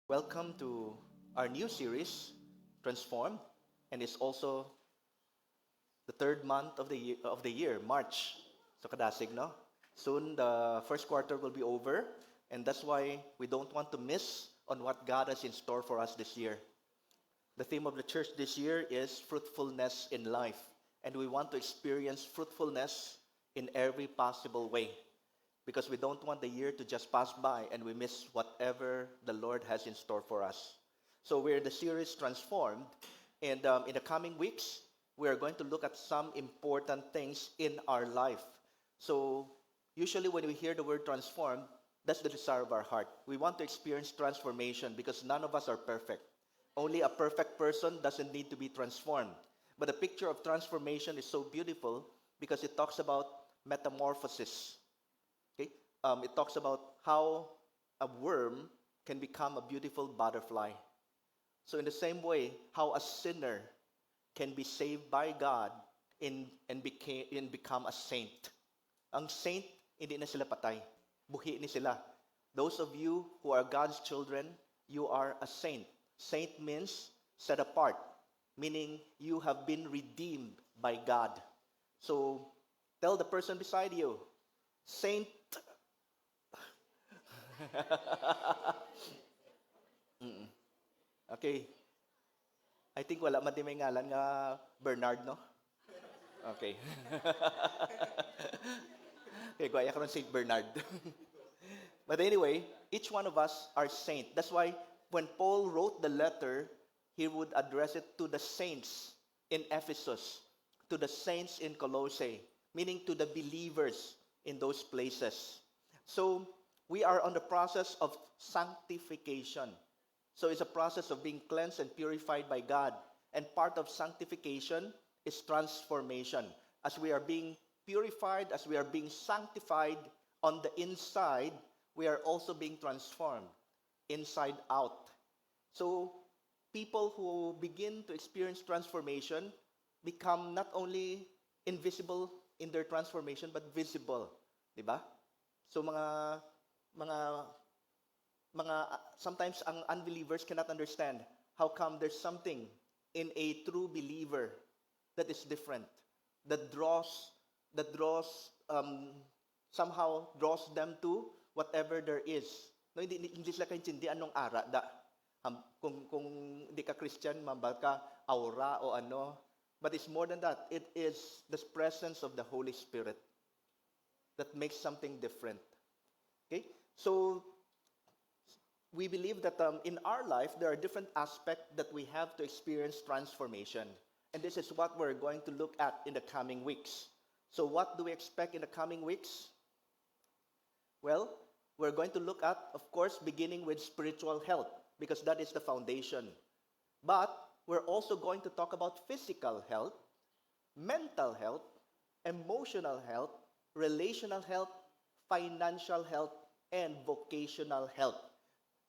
Welcome to our new series, Transformed, and it's also the third month of the year, March. So kadasig, no? Soon the first quarter will be over, and that's why we don't want to miss on what God has in store for us this year. The theme of the church this year is fruitfulness in life, and we want to experience fruitfulness in every possible way because we don't want the year to just pass by and we miss whatever the Lord has in store for us. So we're in the series Transformed, and in the coming weeks, we are going to look at some important things in our life. So usually when we hear the word transformed, that's the desire of our heart. We want to experience transformation because none of us are perfect. Only a perfect person doesn't need to be transformed. But the picture of transformation is so beautiful because it talks about metamorphosis. Okay? It talks about how a worm can become a beautiful butterfly. So in the same way, how a sinner can be saved by God and become a saint. Ang saint, hindi na sila patay. Buhi ni sila. Those of you who are God's children, you are a saint. Saint means set apart, meaning you have been redeemed by God. So tell the person beside you, saint. Mm. Okay. I think wala man di may ngalan nga Bernard, no? Okay. Okay, gaya ka ng Saint Bernard. But anyway, each one of us are saint. That's why when Paul wrote the letter, he would address it to the saints in Ephesus, to the saints in Colossae, meaning to the believers in those places. So we are on the process of sanctification. So it's a process of being cleansed and purified by God. And part of sanctification is transformation. As we are being purified, as we are being sanctified on the inside, we are also being transformed inside out. So people who begin to experience transformation become not only invisible in their transformation but visible, 'di ba? So mga sometimes ang unbelievers cannot understand how come there's something in a true believer that is different, that somehow draws them to whatever there is. No, hindi sila kaintindi anong ara da. Kung hindi ka Christian, mambal ka aura o ano. But it's more than that. It is the presence of the Holy Spirit that makes something different. Okay? So we believe that in our life, there are different aspects that we have to experience transformation. And this is what we're going to look at in the coming weeks. So what do we expect in the coming weeks? Well, we're going to look at, of course, beginning with spiritual health, because that is the foundation. But we're also going to talk about physical health, mental health, emotional health, relational health, financial health, and vocational health.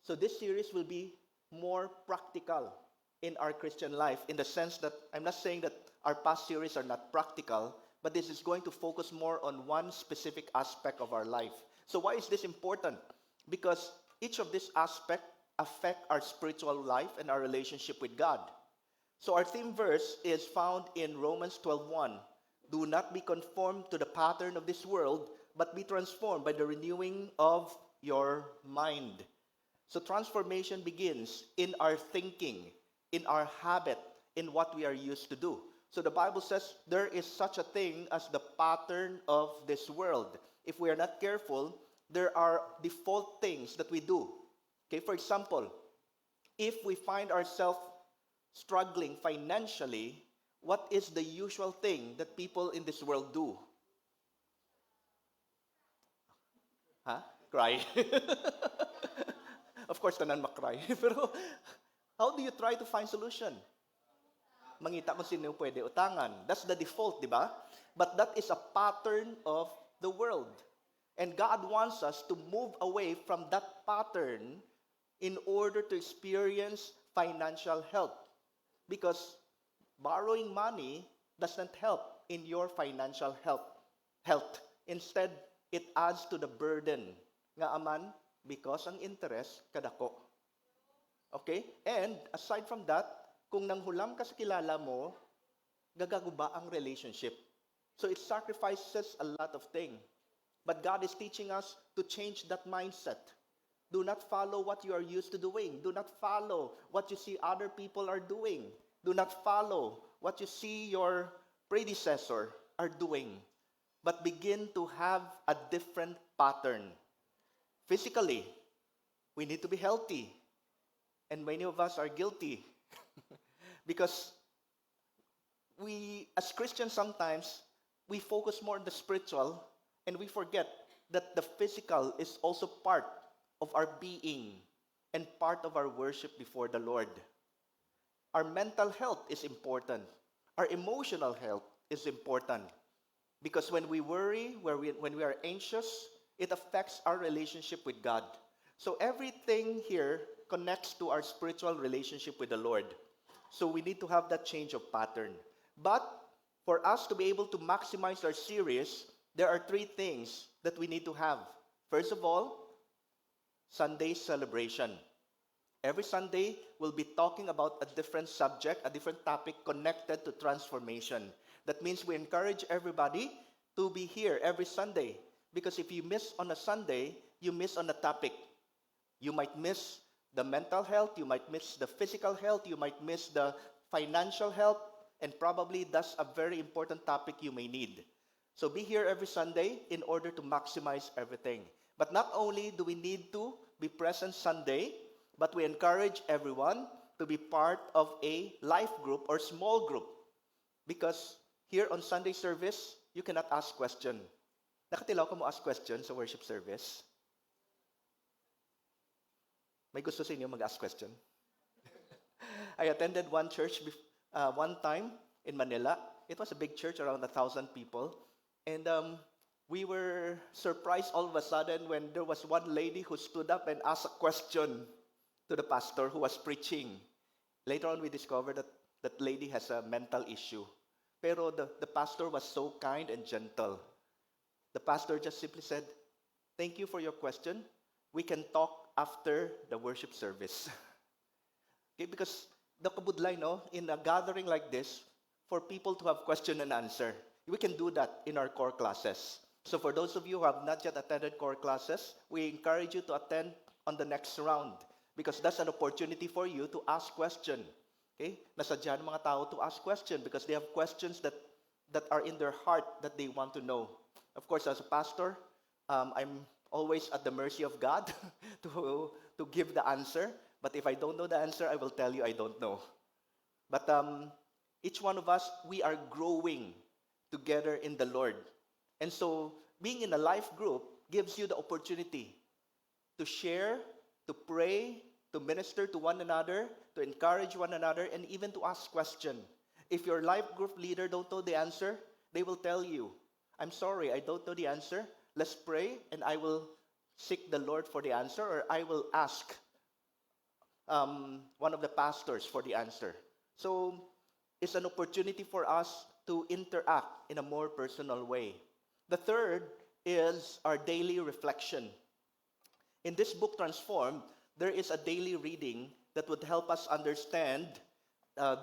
So this series will be more practical in our Christian life in the sense that I'm not saying that our past series are not practical, but this is going to focus more on one specific aspect of our life. So why is this important? Because each of these aspects affect our spiritual life and our relationship with God. So our theme verse is found in Romans 12:1. Do not be conformed to the pattern of this world, but be transformed by the renewing of your mind. So transformation begins in our thinking, in our habit, in what we are used to do. So the Bible says there is such a thing as the pattern of this world. If we are not careful, there are default things that we do. Okay, for example, if we find ourselves struggling financially, what is the usual thing that people in this world do? Huh? Cry. Of course, tanan makry. Pero how do you try to find solution? Mangita kung sino pwede utangan. That's the default, di ba? But that is a pattern of the world. And God wants us to move away from that pattern in order to experience financial health. Because borrowing money doesn't help in your financial health. Instead, it adds to the burden. Nga aman, because ang interest kadako. Okay? And aside from that, kung nanghulam ka sa kilala mo, gagaguba ang relationship. So it sacrifices a lot of things. But God is teaching us to change that mindset. Do not follow what you are used to doing. Do not follow what you see other people are doing. Do not follow what you see your predecessor are doing. But begin to have a different pattern. Physically, we need to be healthy. And many of us are guilty. Because we, as Christians, sometimes we focus more on the spiritual and we forget that the physical is also part of our being and part of our worship before the Lord. Our mental health is important. Our emotional health is important. Because when we worry, when we are anxious, it affects our relationship with God. So everything here connects to our spiritual relationship with the Lord. So we need to have that change of pattern. But for us to be able to maximize our series, there are 3 things that we need to have. First of all, Sunday celebration. Every Sunday, we'll be talking about a different subject, a different topic connected to transformation. That means we encourage everybody to be here every Sunday. Because if you miss on a Sunday, you miss on a topic. You might miss the mental health, you might miss the physical health, you might miss the financial health, and probably that's a very important topic you may need. So be here every Sunday in order to maximize everything. But not only do we need to be present Sunday, but we encourage everyone to be part of a life group or small group. Because here on Sunday service, you cannot ask question. Nakatilaw ka mo ask question sa worship service? May gusto sa inyo mag-ask question? I attended one church one time in Manila. It was a big church, around 1,000 people. And we were surprised all of a sudden when there was one lady who stood up and asked a question to the pastor who was preaching. Later on, we discovered that that lady has a mental issue. Pero the pastor was so kind and gentle. The pastor just simply said, "Thank you for your question. We can talk after the worship service." Okay, because the kabudlay, no, in a gathering like this, for people to have question and answer, we can do that in our core classes. So for those of you who have not yet attended core classes, we encourage you to attend on the next round because that's an opportunity for you to ask question. Okay? Nasadya ng mga tao to ask question because they have questions that are in their heart that they want to know. Of course, as a pastor, I'm always at the mercy of God to give the answer. But if I don't know the answer, I will tell you I don't know. But each one of us, we are growing together in the Lord. And so being in a life group gives you the opportunity to share, to pray, to minister to one another, to encourage one another, and even to ask questions. If your life group leader don't know the answer, they will tell you, "I'm sorry, I don't know the answer. Let's pray, and I will seek the Lord for the answer, or I will ask one of the pastors for the answer." So it's an opportunity for us to interact in a more personal way. The third is our daily reflection. In this book, Transformed, there is a daily reading that would help us understand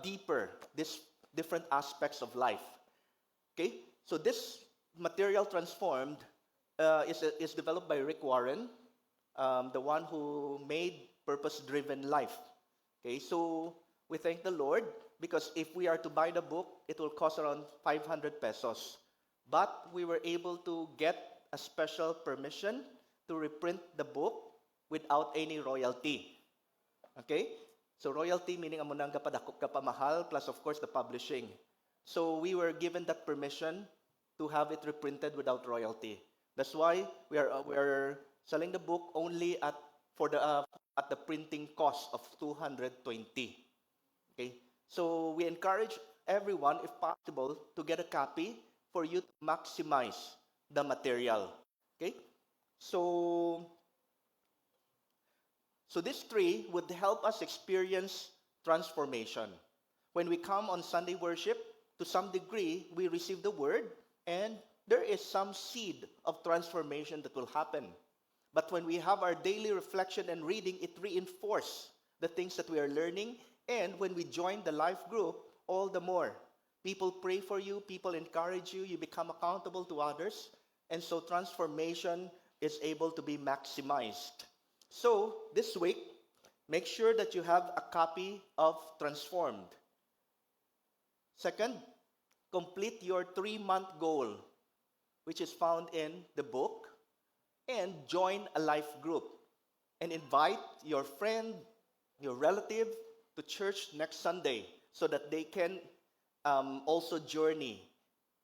deeper these different aspects of life. Okay? So this material, Transformed, is developed by Rick Warren, the one who made Purpose-Driven Life. Okay? So we thank the Lord because if we are to buy the book, it will cost around 500 pesos. But we were able to get a special permission to reprint the book without any royalty. Okay? So royalty meaning amo nang kapadakop kapamahal plus of course the publishing. So we were given that permission to have it reprinted without royalty. That's why we are selling the book only at the printing cost of 220. Okay? So we encourage everyone, if possible, to get a copy for you to maximize the material. Okay? So these 3 would help us experience transformation. When we come on Sunday worship, to some degree, we receive the word, and there is some seed of transformation that will happen. But when we have our daily reflection and reading, it reinforces the things that we are learning. And when we join the life group, all the more. People pray for you, people encourage you, you become accountable to others. And so transformation is able to be maximized. So this week, make sure that you have a copy of Transformed. Second, complete your 3-month goal, which is found in the book, and join a life group. And invite your friend, your relative to church next Sunday so that they can also journey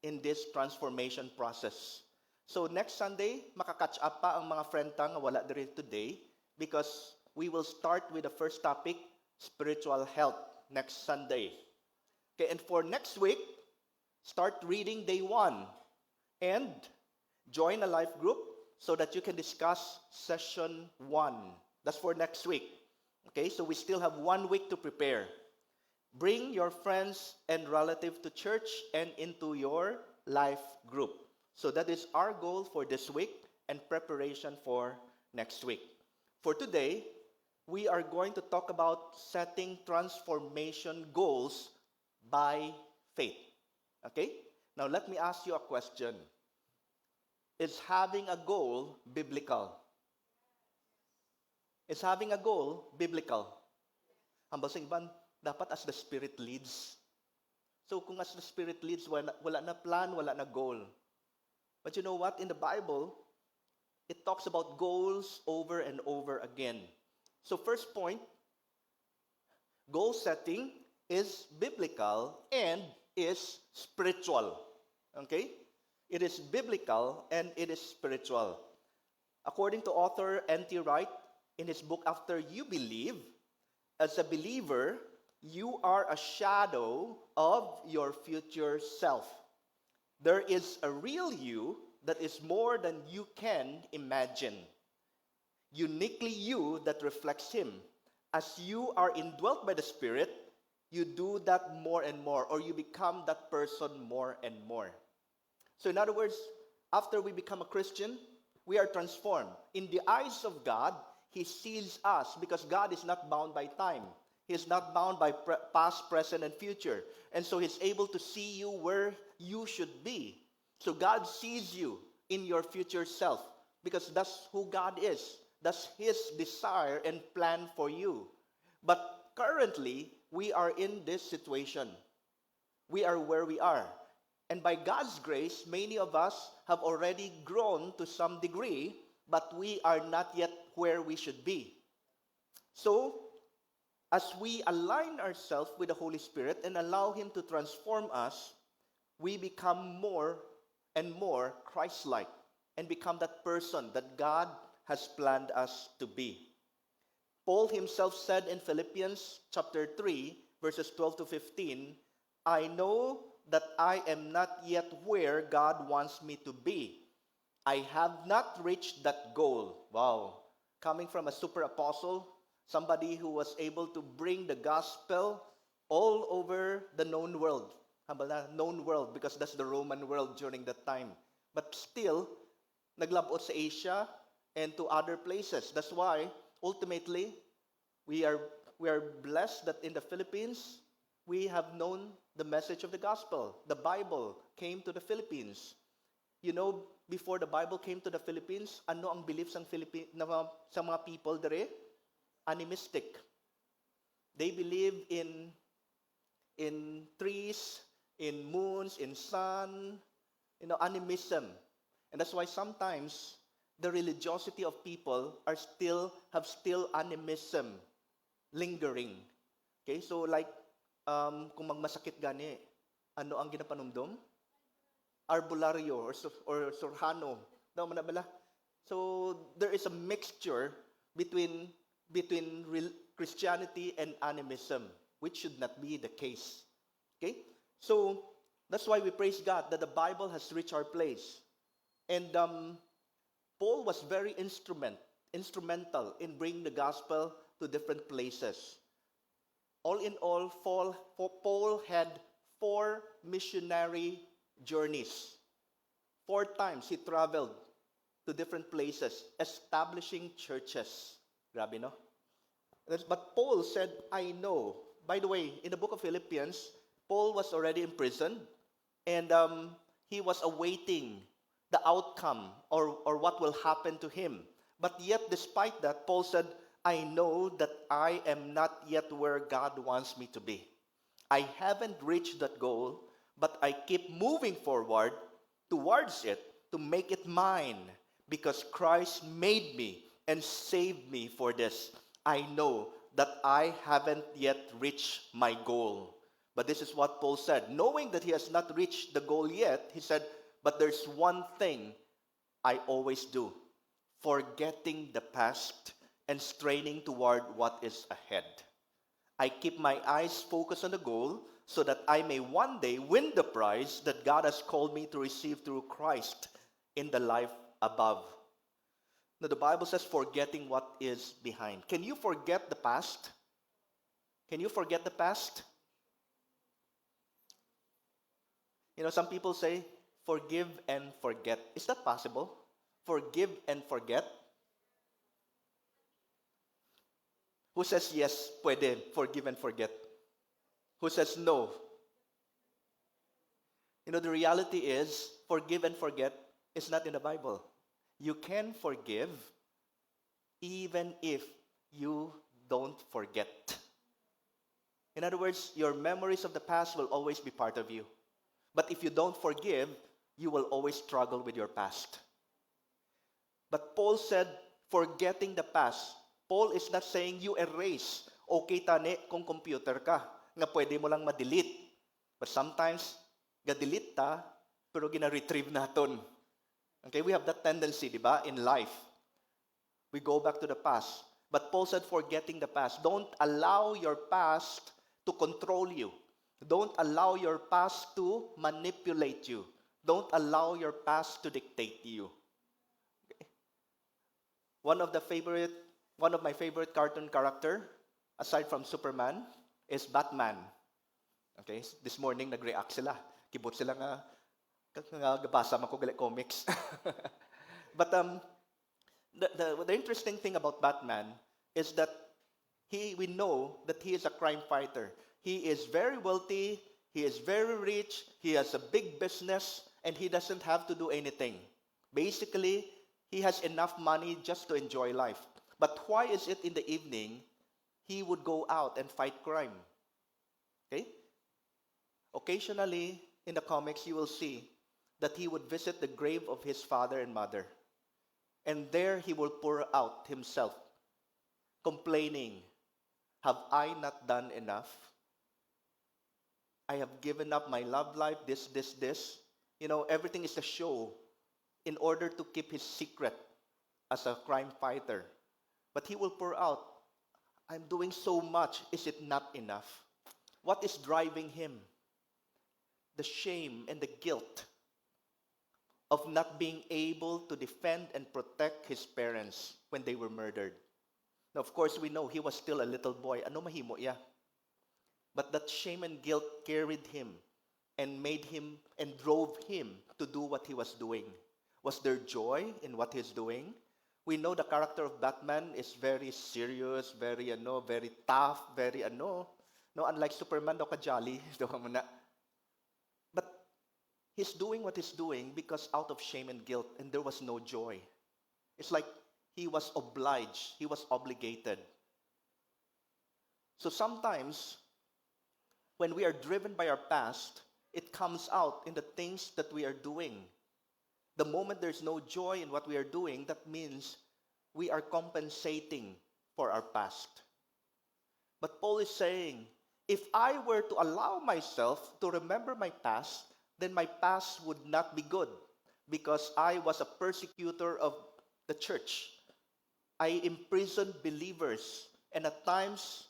in this transformation process. So next Sunday, makakatch up pa ang mga friend ta nga wala diri today because we will start with the first topic, spiritual health, next Sunday. Okay, and for next week, start reading day 1 and join a life group so that you can discuss session 1. That's for next week. Okay, so we still have 1 week to prepare. Bring your friends and relatives to church and into your life group. So that is our goal for this week and preparation for next week. For today, we are going to talk about setting transformation goals by faith. Okay? Now let me ask you a question. Is having a goal biblical? Is having a goal biblical? Ang basing ban, dapat as the Spirit leads. So kung as the Spirit leads, wala na plan, wala na goal. But you know what? In the Bible, it talks about goals over and over again. So first point, goal setting is biblical and is spiritual. Okay? It is biblical and it is spiritual. According to author N.T. Wright, in his book, After You Believe, as a believer, you are a shadow of your future self. There is a real you that is more than you can imagine. Uniquely you that reflects Him. As you are indwelt by the Spirit, you do that more and more, or you become that person more and more. So in other words, after we become a Christian, we are transformed. In the eyes of God, He sees us because God is not bound by time. He is not bound by past, present, and future. And so He's able to see you where you should be. So God sees you in your future self because that's who God is. That's His desire and plan for you. But currently, we are in this situation. We are where we are. And by God's grace, many of us have already grown to some degree, but we are not yet where we should be. So, as we align ourselves with the Holy Spirit and allow Him to transform us, we become more and more Christ-like and become that person that God has planned us to be. Paul himself said in Philippians chapter 3, verses 12 to 15, I know that I am not yet where God wants me to be. I have not reached that goal. Wow. Coming from a super apostle, somebody who was able to bring the gospel all over the known world. Known world because that's the Roman world during that time. But still, naglabot sa Asia and to other places. That's why, ultimately, we are blessed that in the Philippines, we have known the message of the gospel. The Bible came to the Philippines. You know, before the Bible came to the Philippines, ano ang beliefs ng sa mga people dere? Animistic. They believe in trees, in moons, in sun, animism. And that's why sometimes the religiosity of people have still animism lingering. Okay, so like kung magmasakit gani, ano ang ginapanumdum? Arbolaryo or surhano. Daw manabala. So there is a mixture between Christianity and animism, which should not be the case. Okay? So that's why we praise God that the Bible has reached our place. And Paul was very instrumental in bringing the gospel to different places. All in all, Paul had 4 missionary journeys. 4 times he traveled to different places, establishing churches. Grabe, no? But Paul said, I know. By the way, in the book of Philippians, Paul was already imprisoned, and he was awaiting the outcome or what will happen to him. But yet, despite that, Paul said, I know that I am not yet where God wants me to be. I haven't reached that goal, but I keep moving forward towards it to make it mine because Christ made me and saved me for this. I know that I haven't yet reached my goal. But this is what Paul said. Knowing that he has not reached the goal yet, he said, but there's one thing I always do, forgetting the past and straining toward what is ahead. I keep my eyes focused on the goal so that I may one day win the prize that God has called me to receive through Christ in the life above. Now, the Bible says forgetting what is behind. Can you forget the past? Can you forget the past? You know, some people say, forgive and forget. Is that possible? Forgive and forget? Who says yes, pwede, forgive and forget? Who says no? You know, the reality is, forgive and forget is not in the Bible. You can forgive even if you don't forget. In other words, your memories of the past will always be part of you. But if you don't forgive, you will always struggle with your past. But Paul said, forgetting the past. Paul is not saying you erase. Okay tani kung computer ka, nga pwede mo lang ma-delete. But sometimes, ga-delete ta, pero gina-retrieve naton. Okay, we have that tendency, di ba, in life. We go back to the past. But Paul said, forgetting the past. Don't allow your past to control you. Don't allow your past to manipulate you. Don't allow your past to dictate you. Okay? One of my favorite cartoon character, aside from Superman, is Batman. Okay, this morning nag-react sila. Kibot sila nga gabasa man ko gali comics. But the interesting thing about Batman is that we know that he is a crime fighter. He is very wealthy, he is very rich, he has a big business, and he doesn't have to do anything. Basically, he has enough money just to enjoy life. But why is it in the evening he would go out and fight crime? Okay? Occasionally, in the comics, you will see that he would visit the grave of his father and mother. And there he will pour out himself, complaining, have I not done enough? I have given up my love life, this. You know, everything is a show in order to keep his secret as a crime fighter. But he will pour out, I'm doing so much, is it not enough? What is driving him? The shame and the guilt of not being able to defend and protect his parents when they were murdered. Now, of course, we know he was still a little boy. Ano mahimo ya? But that shame and guilt carried him and made him and drove him to do what he was doing. Was there joy in what he's doing? We know the character of Batman is very serious, very tough, very no, unlike Superman, daw ka jolly, But he's doing what he's doing because out of shame and guilt, and there was no joy. It's like he was obliged, he was obligated. So sometimes, when we are driven by our past, it comes out in the things that we are doing. The moment there's no joy in what we are doing, that means we are compensating for our past. But Paul is saying, if I were to allow myself to remember my past, then my past would not be good because I was a persecutor of the church. I imprisoned believers and at times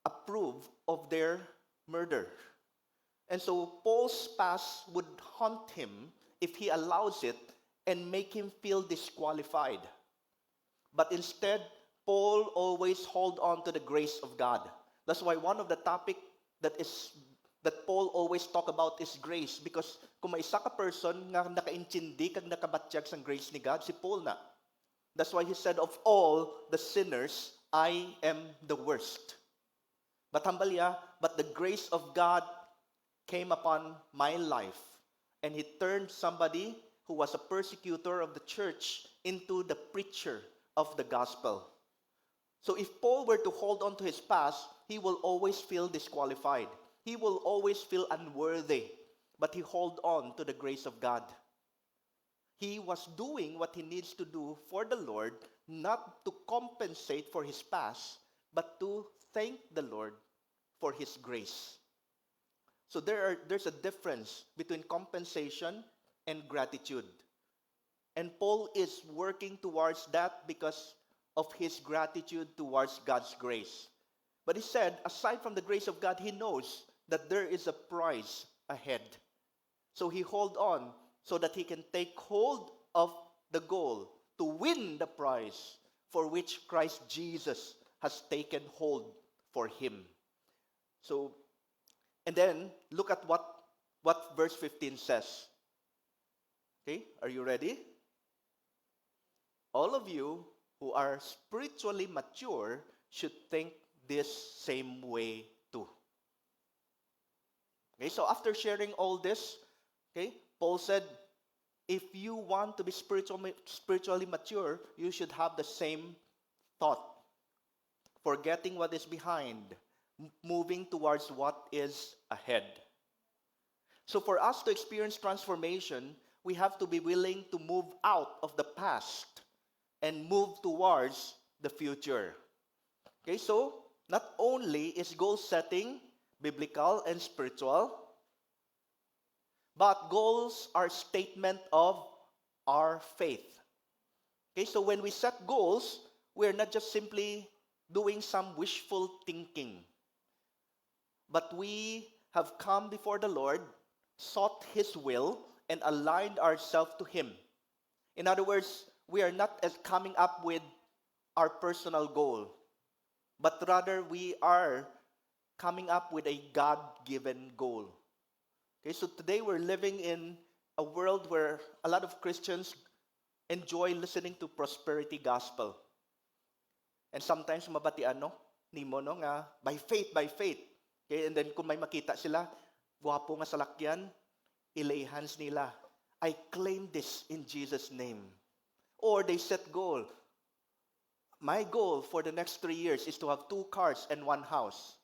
approve of their murder. And so Paul's past would haunt him if he allows it and make him feel disqualified. But instead, Paul always hold on to the grace of God. That's why one of the topic that Paul always talk about is grace. Because kung may isa ka person nga nakaintindi kag nakabatyag sa grace ni God, si Paul na. That's why he said, of all the sinners, I am the worst. But hambalya, but the grace of God came upon my life, and He turned somebody who was a persecutor of the church into the preacher of the gospel. So if Paul were to hold on to his past, he will always feel disqualified. He will always feel unworthy. But he held on to the grace of God. He was doing what he needs to do for the Lord, not to compensate for his past, but to thank the Lord for His grace. So there's a difference between compensation and gratitude. And Paul is working towards that because of his gratitude towards God's grace. But he said, aside from the grace of God, he knows that there is a prize ahead. So he hold on so that he can take hold of the goal to win the prize for which Christ Jesus has taken hold for him. So, and then look at what verse 15 says. Okay, are you ready? All of you who are spiritually mature should think this same way too. Okay, so after sharing all this, okay, Paul said, if you want to be spiritually mature, you should have the same thought. Forgetting what is behind, moving towards what is ahead. So for us to experience transformation, we have to be willing to move out of the past and move towards the future. Okay, so not only is goal setting biblical and spiritual, but goals are statement of our faith. Okay, so when we set goals, we're not just simply doing some wishful thinking, but we have come before the Lord, sought His will, and aligned ourselves to Him. In other words, we are not as coming up with our personal goal, but rather we are coming up with a God-given goal. Okay, so today we're living in a world where a lot of Christians enjoy listening to prosperity gospel. And sometimes mabatian nimo nga by faith. Okay, and then kung may makita sila, guwapo nga salakyan, ilay hands nila. I claim this in Jesus' name. Or they set goal. My goal for the next 3 years is to have 2 cars and 1 house.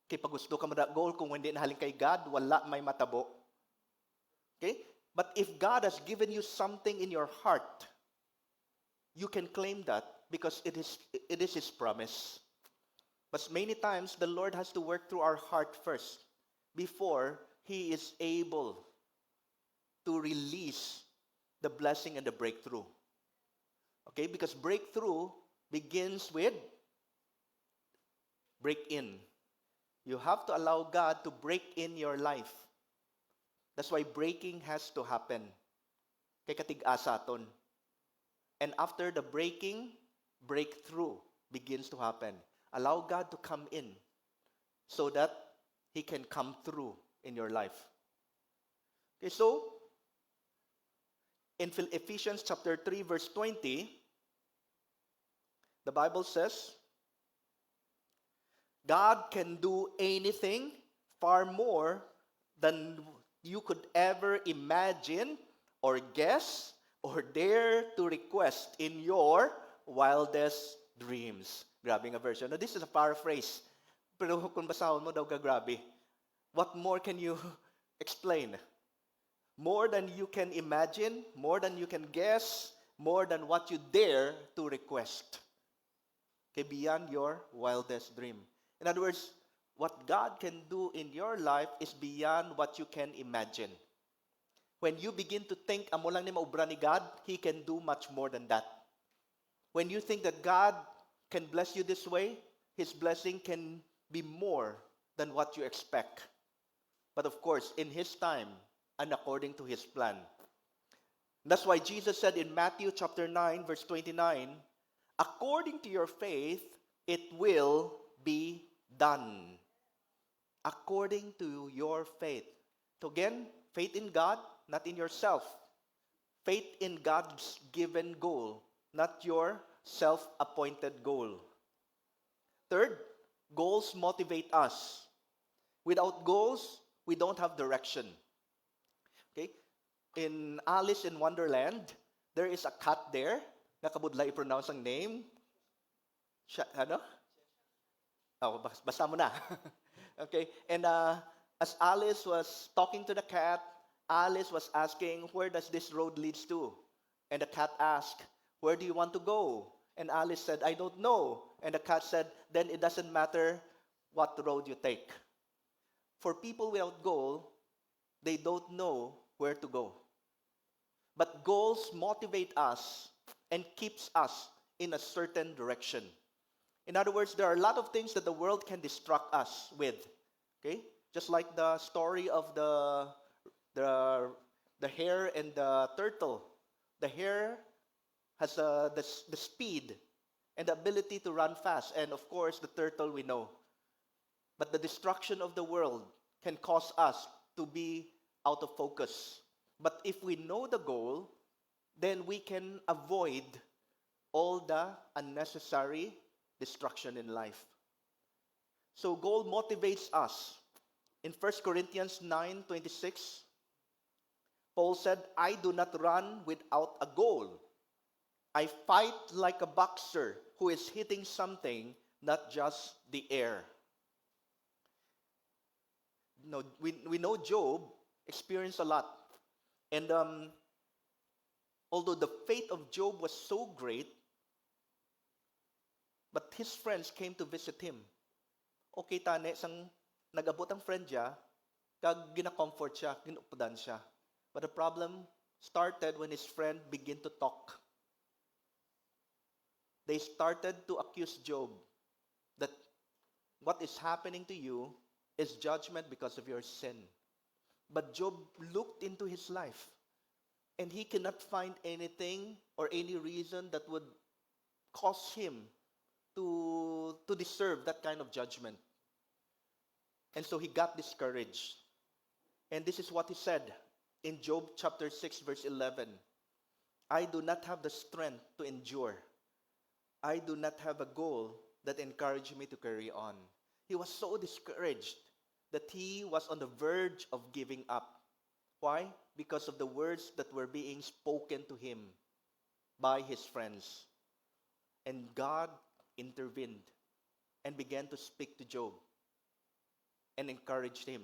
Kaya pag gusto ka mo na goal, kung hindi nahalin kay God, wala may matabo. Okay? But if God has given you something in your heart, you can claim that because it is His promise. But many times, the Lord has to work through our heart first before He is able to release the blessing and the breakthrough. Okay? Because breakthrough begins with break-in. You have to allow God to break in your life. That's why breaking has to happen. Kay katig-asa ton. And after the breaking, breakthrough begins to happen. Allow God to come in so that He can come through in your life. Okay, so in Ephesians chapter 3, verse 20, the Bible says, God can do anything far more than you could ever imagine or guess or dare to request in your wildest dreams. Grabe nga version. Now, this is a paraphrase. Pero kung basahon mo daw grabe. What more can you explain? More than you can imagine, more than you can guess, more than what you dare to request. Okay, beyond your wildest dream. In other words, what God can do in your life is beyond what you can imagine. When you begin to think, amo lang ni maubra ni God, He can do much more than that. When you think that God can bless you this way, His blessing can be more than what you expect. But of course, in His time and according to His plan. That's why Jesus said in Matthew chapter 9, verse 29, according to your faith, it will be done. According to your faith. So again, faith in God, not in yourself. Faith in God's given goal, not your self-appointed goal. Third, goals motivate us. Without goals, we don't have direction. Okay? In Alice in Wonderland, there is a cat there. Nakabudlay i-pronounce ang name. Ano? Oh, basta mo na. Okay? And as Alice was talking to the cat, Alice was asking, where does this road leads to? And the cat asked, where do you want to go? And Alice said, I don't know. And the cat said, then it doesn't matter what road you take. For people without goal, they don't know where to go. But goals motivate us and keeps us in a certain direction. In other words, there are a lot of things that the world can distract us with. Okay? Just like the story of the hare and the turtle. The hare has the speed and the ability to run fast. And of course, the turtle we know. But the destruction of the world can cause us to be out of focus. But if we know the goal, then we can avoid all the unnecessary destruction in life. So goal motivates us. In 1 Corinthians 9:26, Paul said, I do not run without a goal. I fight like a boxer who is hitting something, not just the air. No, we know Job experienced a lot. And although the faith of Job was so great, but his friends came to visit him. Okay, tane, sang nag-abot ang friend niya, kag gina-comfort siya, ginupudan siya. But the problem started when his friend began to talk. They started to accuse Job that what is happening to you is judgment because of your sin. But Job looked into his life, and he cannot find anything or any reason that would cause him to deserve that kind of judgment. And so he got discouraged. And this is what he said in Job chapter 6, verse 11. I do not have the strength to endure. I do not have a goal that encouraged me to carry on. He was so discouraged that he was on the verge of giving up. Why? Because of the words that were being spoken to him by his friends. And God intervened and began to speak to Job and encouraged him.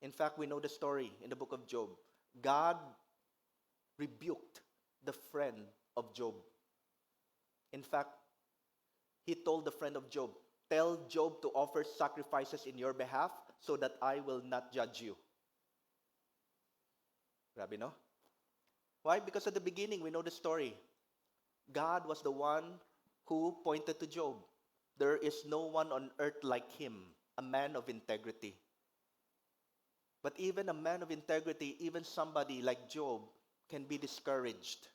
In fact, we know the story in the book of Job. God rebuked the friend of Job. In fact, he told the friend of Job, tell Job to offer sacrifices in your behalf so that I will not judge you. Grabe, no? Why? Because at the beginning, we know the story. God was the one who pointed to Job. There is no one on earth like him, a man of integrity. But even a man of integrity, even somebody like Job, can be discouraged.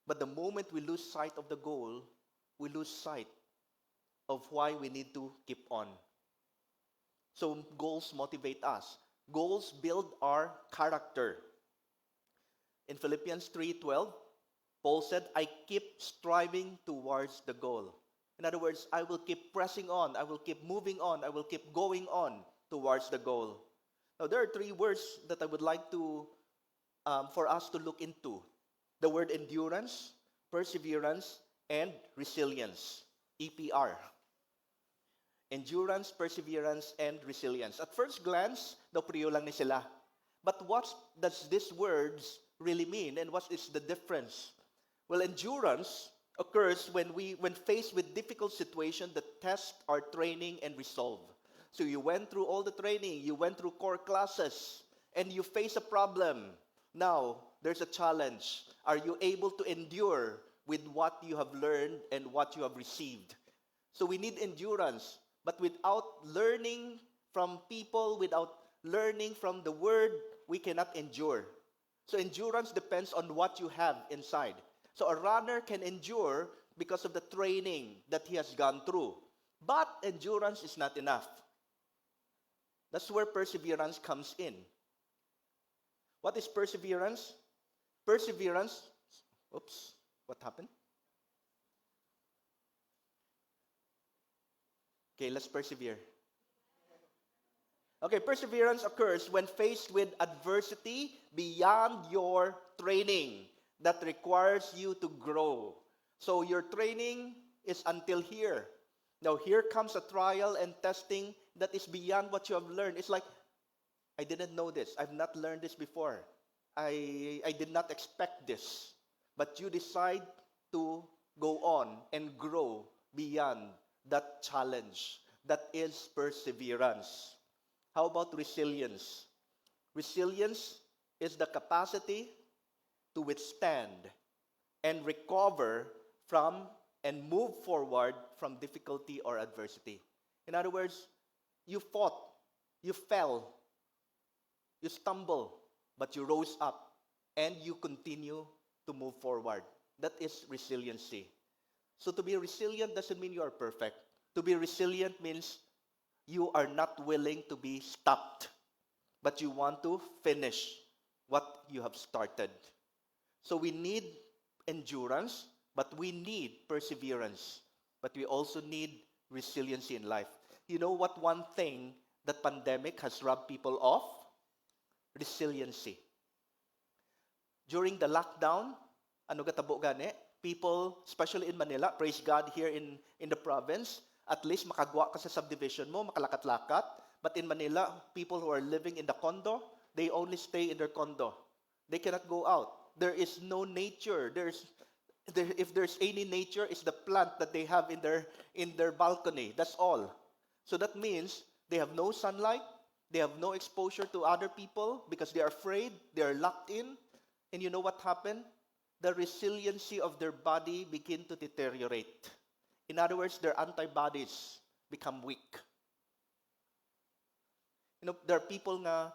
But the moment we lose sight of the goal, we lose sight of why we need to keep on. So goals motivate us. Goals build our character. In Philippians 3:12, Paul said, I keep striving towards the goal. In other words, I will keep pressing on. I will keep moving on. I will keep going on towards the goal. Now, there are three words that I would like to, for us to look into. The word endurance, perseverance, and resilience. EPR. Endurance, perseverance, and resilience. At first glance, napriyo lang ni sila. But what does these words really mean, and what is the difference? Well, endurance occurs when faced with difficult situations that test our training and resolve. So you went through all the training, you went through core classes, and you face a problem. Now, there's a challenge. Are you able to endure with what you have learned and what you have received? So we need endurance. But without learning from people, without learning from the word, we cannot endure. So endurance depends on what you have inside. So a runner can endure because of the training that he has gone through. But endurance is not enough. That's where perseverance comes in. What is perseverance? Perseverance, oops, what happened? Okay, let's persevere. Okay, perseverance occurs when faced with adversity beyond your training that requires you to grow. So your training is until here. Now here comes a trial and testing that is beyond what you have learned. It's like, I didn't know this. I've not learned this before. I did not expect this. But you decide to go on and grow beyond that challenge. That is perseverance. How about resilience? Resilience is the capacity to withstand and recover from and move forward from difficulty or adversity. In other words, you fought, you fell, you stumble, but you rose up and you continue to move forward. That is resiliency. So to be resilient doesn't mean you are perfect. To be resilient means you are not willing to be stopped, but you want to finish what you have started. So we need endurance, but we need perseverance. But we also need resiliency in life. You know what one thing that pandemic has robbed people of? Resiliency. During the lockdown, ano gatabo gani? People, especially in Manila, praise God here in the province, at least makagwa ka sa subdivision mo, makalakat-lakat. But in Manila, people who are living in the condo, they only stay in their condo. They cannot go out. There is no nature. If there's any nature, it's the plant that they have in their balcony. That's all. So that means they have no sunlight. They have no exposure to other people because they are afraid. They are locked in. And you know what happened? The resiliency of their body begin to deteriorate. In other words, their antibodies become weak. You know, there are people nga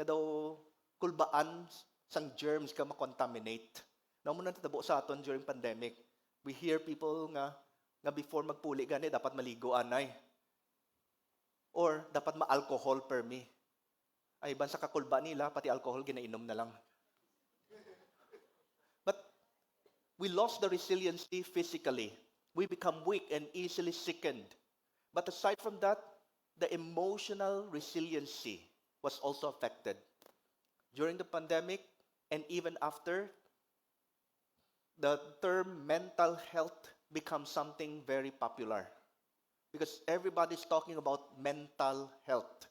daw kulbaan sang germs ka makontaminate. Na mo nang tatabo sa aton during pandemic. We hear people nga before magpuli gani dapat maligo anay. Or dapat ma-alcohol per me. Ay ban sa kakulba nila pati alcohol ginainom na lang. But we lost the resiliency physically. We become weak and easily sickened. But aside from that, the emotional resiliency was also affected. During the pandemic and even after, the term mental health becomes something very popular because everybody's talking about mental health.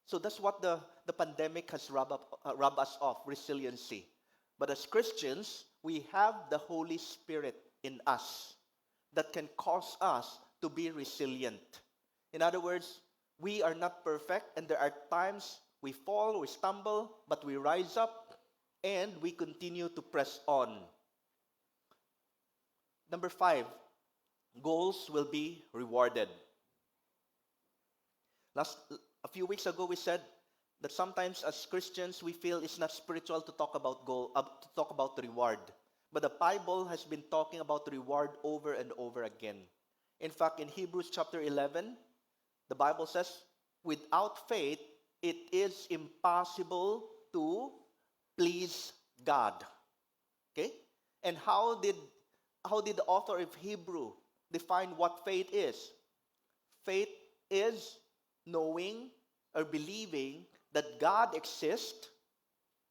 So that's what the pandemic has robbed us of, resiliency. But as Christians, we have the Holy Spirit in us that can cause us to be resilient. In other words, we are not perfect and there are times we fall, we stumble, but we rise up and we continue to press on. Number 5, goals will be rewarded. A few weeks ago, we said that sometimes as Christians, we feel it's not spiritual to talk about to talk about reward. But the Bible has been talking about reward over and over again. In fact, in Hebrews chapter 11, the Bible says, without faith, it is impossible to please God. Okay? And how did the author of Hebrew define what faith is? Faith is knowing or believing that God exists.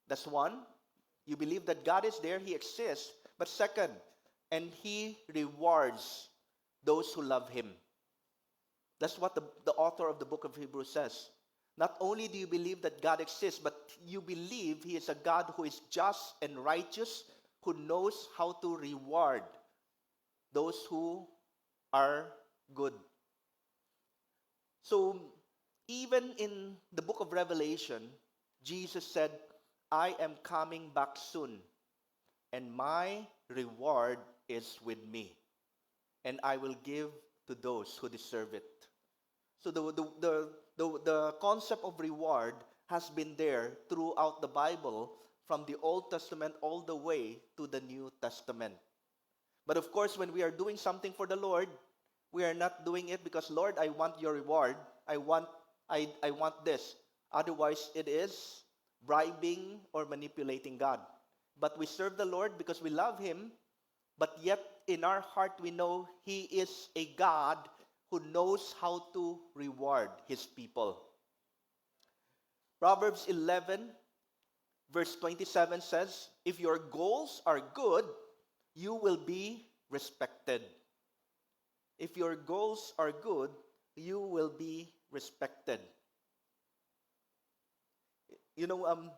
That's one. You believe that God is there, He exists. But second, and He rewards those who love Him. That's what the author of the book of Hebrews says. Not only do you believe that God exists, but you believe He is a God who is just and righteous, who knows how to reward those who are good. So, even in the book of Revelation, Jesus said, I am coming back soon, and my reward is with me, and I will give to those who deserve it. So the concept of reward has been there throughout the Bible, from the Old Testament all the way to the New Testament. But of course, when we are doing something for the Lord, we are not doing it because, Lord, I want your reward. I want this. Otherwise, it is bribing or manipulating God. But we serve the Lord because we love Him, but yet in our heart we know He is a God who knows how to reward his people. Proverbs 11, verse 27 says, if your goals are good, you will be respected. If your goals are good, you will be respected. You know,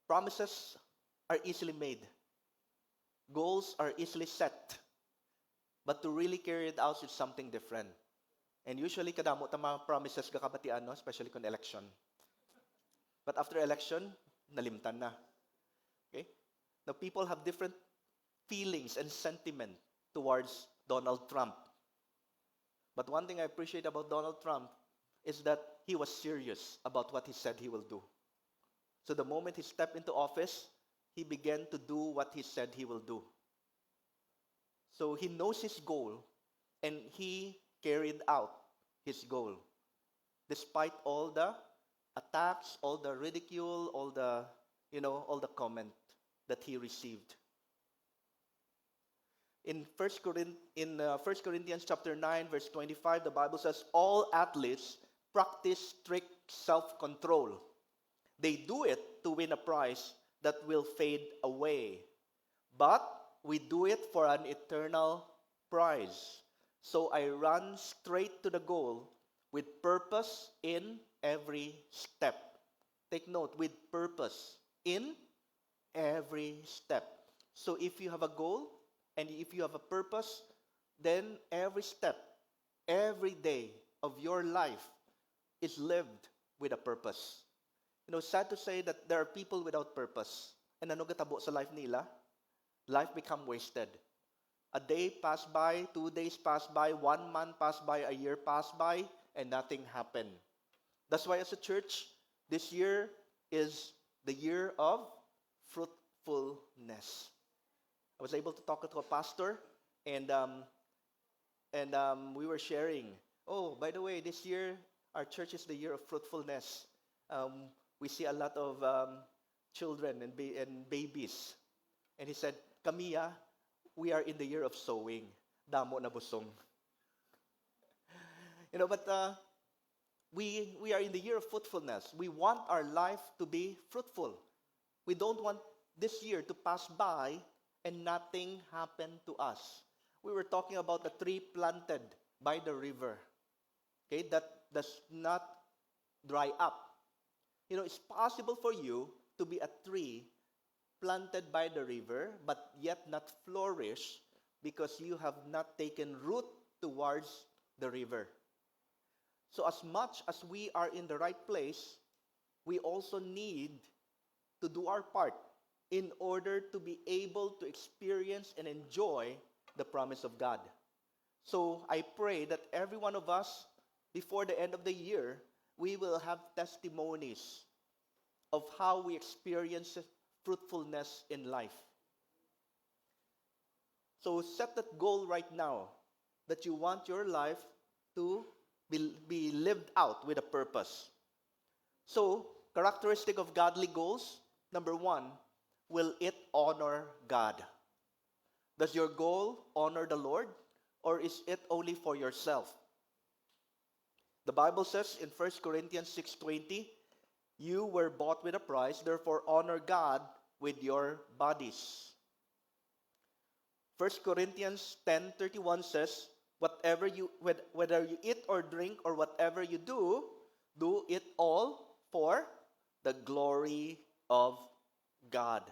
promises are easily made. Goals are easily set. But to really carry it out is something different. And usually, kadamo ta mga promises kakabatian, no? Especially kung election. But after election, nalimtan na. Okay? Now, people have different feelings and sentiment towards Donald Trump. But one thing I appreciate about Donald Trump is that he was serious about what he said he will do. So the moment he stepped into office, he began to do what he said he will do. So he knows his goal, and he carried out his goal. Despite all the attacks, all the ridicule, all the comment that he received. In 1 Corinthians chapter 9, verse 25, the Bible says, all athletes practice strict self-control. They do it to win a prize that will fade away. But we do it for an eternal prize. So I run straight to the goal with purpose in every step. Take note, with purpose in every step. So if you have a goal, and if you have a purpose, then every step, every day of your life is lived with a purpose. You know, sad to say that there are people without purpose. And ano gatabo sa life nila? Life become wasted. A day passed by, 2 days passed by, 1 month passed by, a year passed by, and nothing happened. That's why as a church, this year is the year of fruitfulness. I was able to talk to a pastor, and we were sharing, oh, by the way, this year, our church is the year of fruitfulness. We see a lot of children and babies. And he said, Kamiya, we are in the year of sowing. Damo na busong. You know, but we are in the year of fruitfulness. We want our life to be fruitful. We don't want this year to pass by and nothing happened to us. We were talking about a tree planted by the river, okay, that does not dry up. You know, it's possible for you to be a tree planted by the river, but yet not flourish because you have not taken root towards the river. So as much as we are in the right place, we also need to do our part in order to be able to experience and enjoy the promise of God. So I pray that every one of us, before the end of the year, we will have testimonies of how we experience fruitfulness in life. So set that goal right now, that you want your life to be lived out with a purpose. So, characteristic of godly goals, number 1, will it honor God? Does your goal honor the Lord, or is it only for yourself? The Bible says in 1 Corinthians 6:20, you were bought with a price, therefore honor God with your bodies. 1 Corinthians 10:31 says, whether you eat or drink or whatever you do, do it all for the glory of God.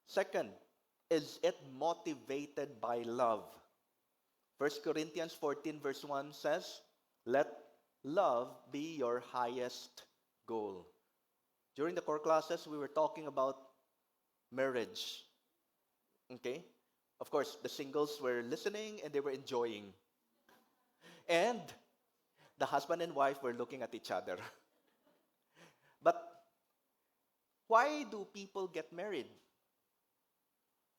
Second, is it motivated by love? 1 Corinthians 14 verse 1 says, let love be your highest goal. During the core classes, we were talking about marriage. Okay? Of course, the singles were listening and they were enjoying. And the husband and wife were looking at each other. But why do people get married?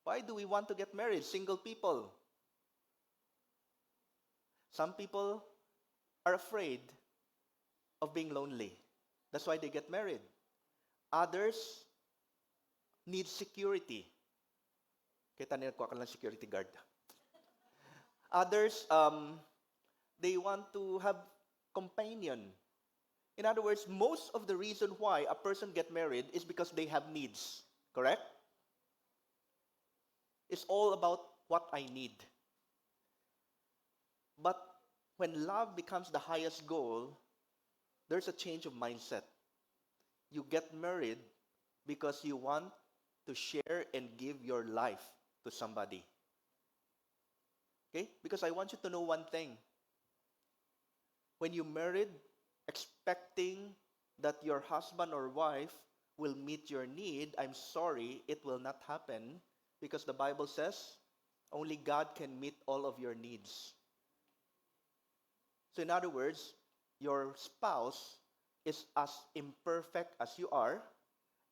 Why do we want to get married, single people? Some people are afraid of being lonely. That's why they get married. Others need security. Kita nila ko lang security guard. Others, they want to have companion. In other words, most of the reason why a person get married is because they have needs. Correct? It's all about what I need. But when love becomes the highest goal, there's a change of mindset. You get married because you want to share and give your life to somebody. Okay? Because I want you to know one thing. When you married, expecting that your husband or wife will meet your need, I'm sorry, it will not happen because the Bible says only God can meet all of your needs. So in other words, your spouse is as imperfect as you are,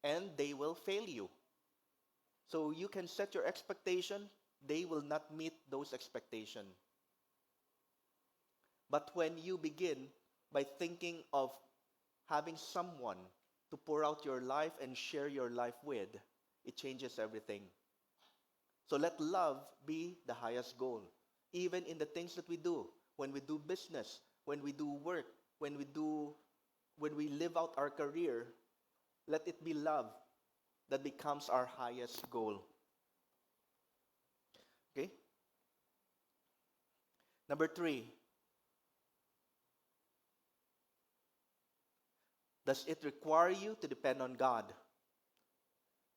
and they will fail you. So you can set your expectation, they will not meet those expectations. But when you begin by thinking of having someone to pour out your life and share your life with, it changes everything. So let love be the highest goal. Even in the things that we do, when we do business, when we do work, when we live out our career, let it be love that becomes our highest goal. Okay? Number 3, does it require you to depend on God?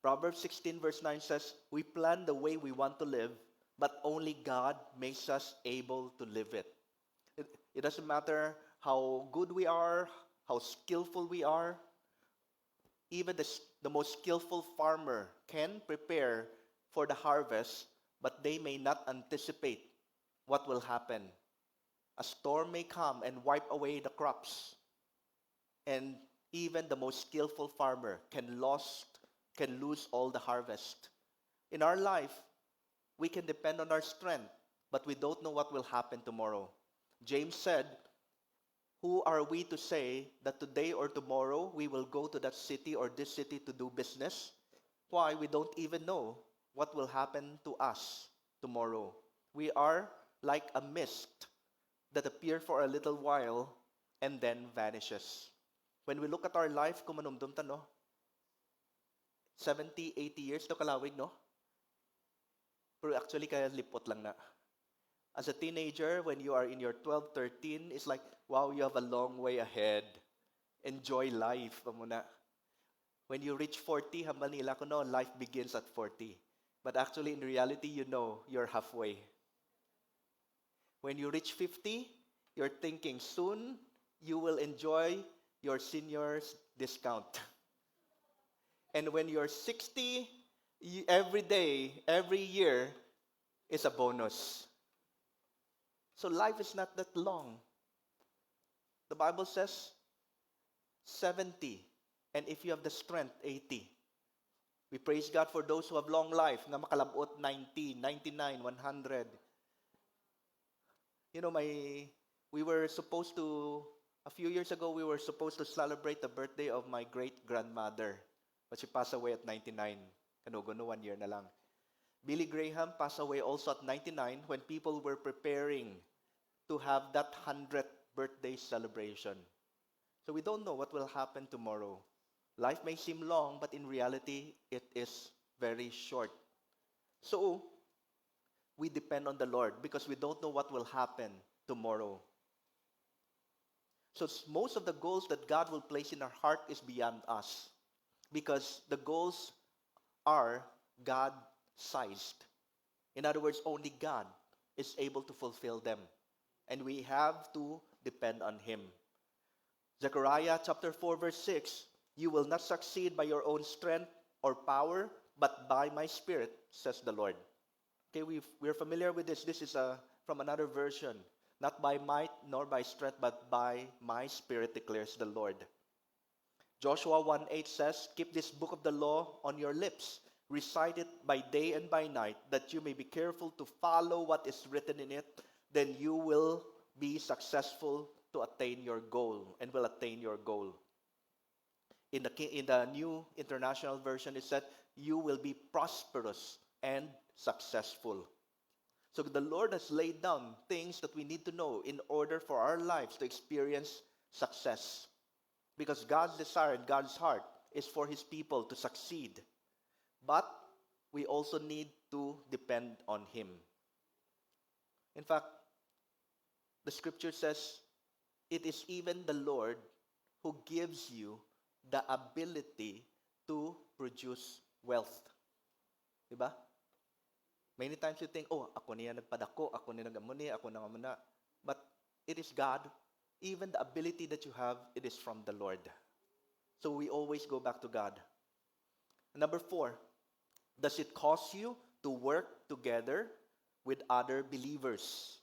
Proverbs 16 verse 9 says, we plan the way we want to live, but only God makes us able to live it. It doesn't matter how good we are, how skillful we are. Even the most skillful farmer can prepare for the harvest, but they may not anticipate what will happen. A storm may come and wipe away the crops. And even the most skillful farmer can lose all the harvest. In our life, we can depend on our strength, but we don't know what will happen tomorrow. James said, who are we to say that today or tomorrow we will go to that city or this city to do business? Why? We don't even know what will happen to us tomorrow. We are like a mist that appears for a little while and then vanishes. When we look at our life, kumanumdum ta, no? 70, 80 years to kalawig, no? Pero actually, kaya lipot lang na. As a teenager, when you are in your 12, 13, it's like, wow, you have a long way ahead. Enjoy life. Muna. When you reach 40, hambal nila ko, no, life begins at 40. But actually, in reality, you know, you're halfway. When you reach 50, you're thinking, soon, you will enjoy your senior's discount. And when you're 60, every day, every year, is a bonus. So life is not that long. The Bible says 70. And if you have the strength, 80. We praise God for those who have long life, na makalabot 90, 99, 100. You know, we were supposed to, a few years ago, we were supposed to celebrate the birthday of my great-grandmother. But she passed away at 99. Kanuguno, 1 year na lang. Billy Graham passed away also at 99 when people were preparing to have that 100th birthday celebration. So we don't know what will happen tomorrow. Life may seem long, but in reality, it is very short. So, we depend on the Lord because we don't know what will happen tomorrow. So most of the goals that God will place in our heart is beyond us because the goals are God-sized. In other words, only God is able to fulfill them. And we have to depend on Him. Zechariah chapter 4 verse 6, you will not succeed by your own strength or power, but by my Spirit, says the Lord. Okay, we're familiar with this. This is from another version. Not by might nor by strength, but by my Spirit, declares the Lord. Joshua 1:8 says, keep this book of the law on your lips. Recite it by day and by night, that you may be careful to follow what is written in it. Then you will be successful to attain your goal and will attain your goal. In the New International Version, it said, you will be prosperous and successful. So the Lord has laid down things that we need to know in order for our lives to experience success. Because God's desire and God's heart is for His people to succeed. But we also need to depend on Him. In fact, the scripture says, it is even the Lord who gives you the ability to produce wealth. Diba? Many times you think, oh, ako niya nagpadako, ako niya nagamuni, ako na ngamuna. But it is God. Even the ability that you have, it is from the Lord. So we always go back to God. Number 4, does it cause you to work together with other believers?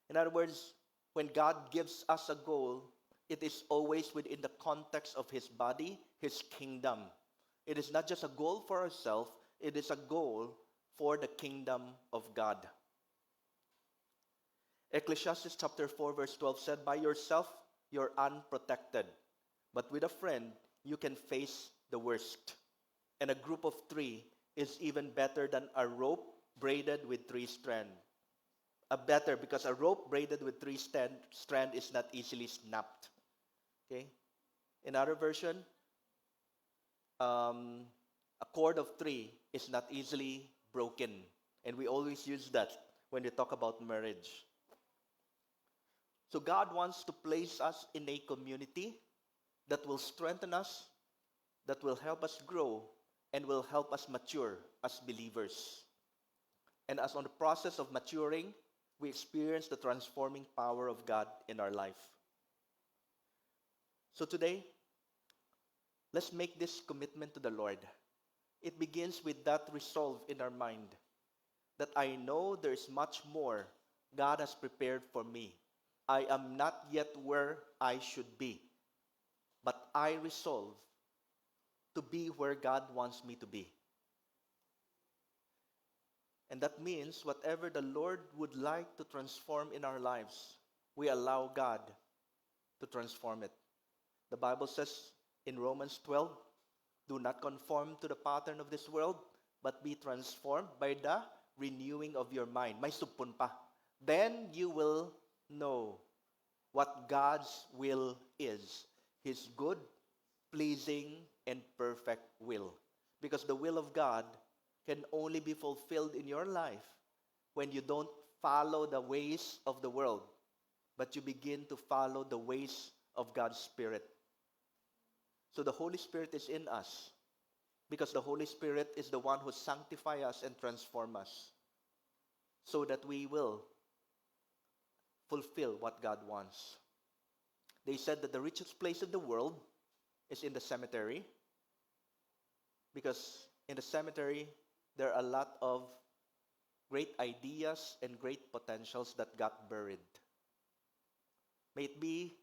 In other words, when God gives us a goal, it is always within the context of His body, His kingdom. It is not just a goal for ourselves, it is a goal for the kingdom of God. Ecclesiastes chapter 4 verse 12 said, by yourself, you're unprotected. But with a friend, you can face the worst. And a group of 3 is even better than a rope braided with 3 strands. Because a rope braided with 3 strand is not easily snapped. Okay? In other version, a cord of 3 is not easily broken. And we always use that when we talk about marriage. So God wants to place us in a community that will strengthen us, that will help us grow, and will help us mature as believers. And as on the process of maturing, we experience the transforming power of God in our life. So today, let's make this commitment to the Lord. It begins with that resolve in our mind that I know there is much more God has prepared for me. I am not yet where I should be, but I resolve to be where God wants me to be. And that means whatever the Lord would like to transform in our lives, we allow God to transform it. The Bible says in Romans 12, do not conform to the pattern of this world, but be transformed by the renewing of your mind. May supon pa. Then you will know what God's will is. His good, pleasing, and perfect will. Because the will of God can only be fulfilled in your life when you don't follow the ways of the world, but you begin to follow the ways of God's Spirit. So the Holy Spirit is in us because the Holy Spirit is the one who sanctifies us and transforms us so that we will fulfill what God wants. They said that the richest place in the world is in the cemetery because in the cemetery there are a lot of great ideas and great potentials that got buried. May it be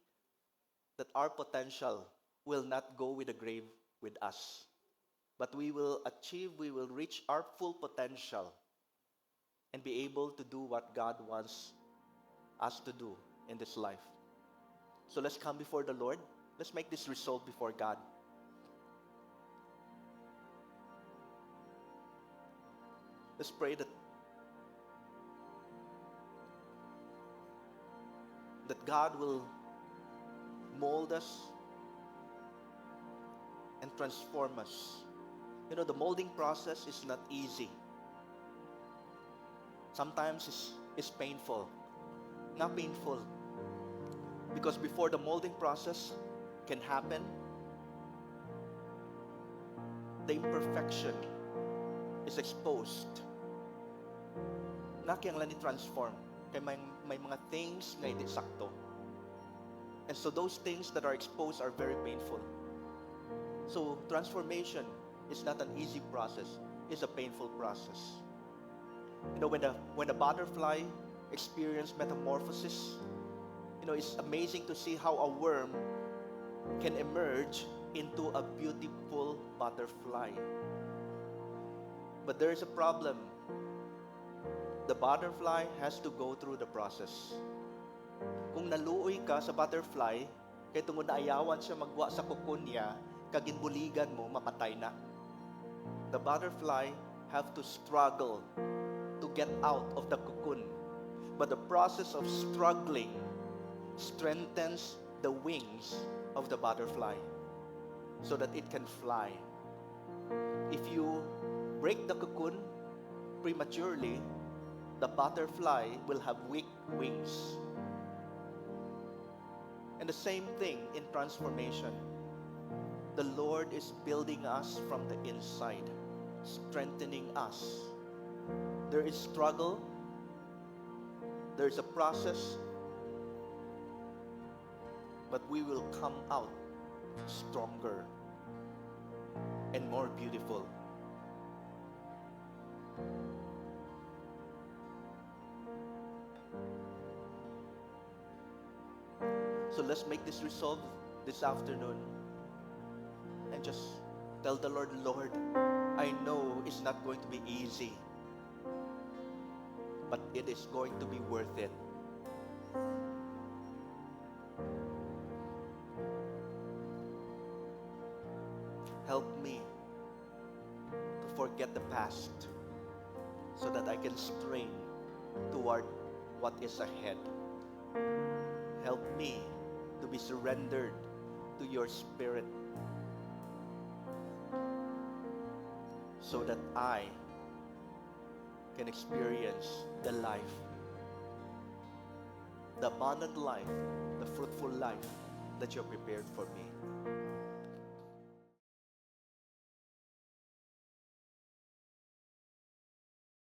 that our potential will not go with the grave with us, but we will reach our full potential and be able to do what God wants us to do in this life. So let's come before the Lord. Let's make this resolve before God. Let's pray that God will mold us and transform us. You know, the molding process is not easy. Sometimes it's painful. Not painful. Because before the molding process can happen, the imperfection is exposed. Na kaya lang ni-transform. Kaya may mga things na hindi sakto. And so those things that are exposed are very painful. So transformation is not an easy process. It's a painful process. You know, when a butterfly experiences metamorphosis, you know, it's amazing to see how a worm can emerge into a beautiful butterfly. But there is a problem. The butterfly has to go through the process. Kung naluoy ka sa butterfly, kaya tungod na ayawan siya magwa sa cocoon niya, kaginbuligan mo, mapatay na. The butterfly have to struggle to get out of the cocoon, but the process of struggling strengthens the wings of the butterfly so that it can fly. If you break the cocoon prematurely, the butterfly will have weak wings. And the same thing in transformation. The Lord is building us from the inside, strengthening us. There is struggle, there is a process, but we will come out stronger and more beautiful. So let's make this resolve this afternoon and just tell the Lord, Lord, I know it's not going to be easy, but it is going to be worth it. Help me to forget the past so that I can strain toward what is ahead. Help me to be surrendered to your Spirit so that I can experience the life, the abundant life, the fruitful life that you have prepared for me.